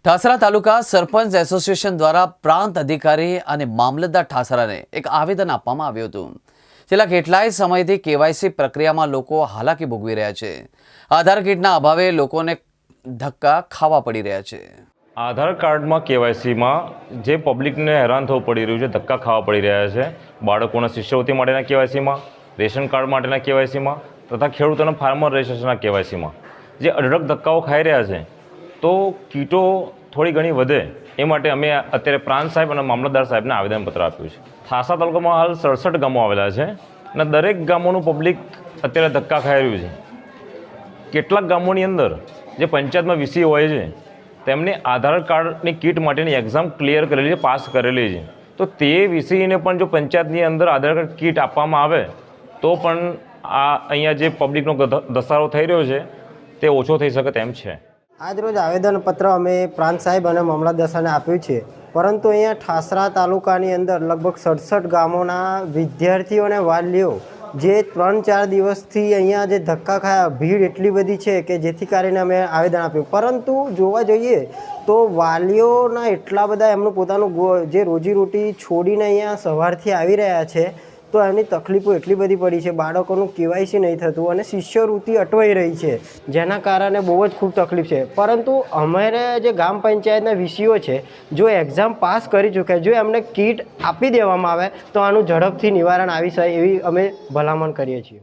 ઠાસરા તાલુકા સરપંચ association દ્વારા પ્રાંત અધિકારી અને મામલતદાર ઠાસરાને એક આવેદન આપવામાં આવ્યું હતું। છેલ્લા કેટલાય સમયથી કેવાયસી પ્રક્રિયામાં લોકો હાલાકી ભોગવી રહ્યા છે। આધાર કાર્ડના અભાવે લોકોને ધક્કા ખાવા પડી રહ્યા છે। આધાર કાર્ડમાં કેવાયસીમાં જે પબ્લિકને હેરાન થવું પડી રહ્યું છે, ધક્કા ખાવા પડી રહ્યા છે। બાળકોના શિષ્યવૃત્તિ માટેના કેવાયસીમાં, રેશન કાર્ડ માટેના કેવાયસીમાં તથા ખેડૂતોના ફાર્મર રજિસ્ટ્રેશનના કેવાયસીમાં જે અઢળક ધક્કાઓ ખાઈ રહ્યા છે, તો કીટો થોડી ઘણી વધે એ માટે અમે અત્યારે પ્રાંત સાહેબ અને મામલતદાર સાહેબને આવેદનપત્ર આપ્યું છે। ઠાસરા તાલુકામાં હાલ 67 ગામો આવેલા છે અને દરેક ગામોનું પબ્લિક અત્યારે ધક્કા ખાઈ રહ્યું છે। કેટલાક ગામોની અંદર જે પંચાયતમાં વીસી હોય છે તેમને આધાર કાર્ડની કીટ માટેની એક્ઝામ ક્લિયર કરેલી છે, પાસ કરેલી છે, તો તે વીસીને પણ જો પંચાયતની અંદર આધાર કાર્ડ કીટ આપવામાં આવે તો પણ આ અહીંયા જે પબ્લિકનો ધસારો થઈ રહ્યો છે તે ઓછો થઈ શકે તેમ છે। આજ રોજ આવેદનપત્ર અમે પ્રાંત સાહેબ અને મામલતદાર સાહેબને આપ્યું છે, પરંતુ અહીંયા ઠાસરા તાલુકાની અંદર લગભગ 67 ગામોના વિદ્યાર્થીઓ અને વાલીઓ જે 3-4 દિવસથી અહીંયા જે ધક્કા ખાયા, ભીડ એટલી બધી છે કે જેથી કરીને અમે આવેદન આપ્યું। પરંતુ જોવા જઈએ તો વાલીઓના એટલા બધા એમનું પોતાનું જે રોજીરોટી છોડીને અહીંયા સવારથી આવી રહ્યા છે, તો એમની તકલીફો એટલી બધી પડી છે। બાળકોનું કેવાયસી નહીં થતું અને શિષ્યવૃત્તિ અટવાઈ રહી છે, જેના કારણે બહુ જ ખૂબ તકલીફ છે। પરંતુ અમારે જે ગ્રામ પંચાયતના વીસીઓ છે, જો એક્ઝામ પાસ કરી ચૂક્યા, જો એમને કીટ આપી દેવામાં આવે તો આનું ઝડપથી નિવારણ આવી શકે એવી અમે ભલામણ કરીએ છીએ।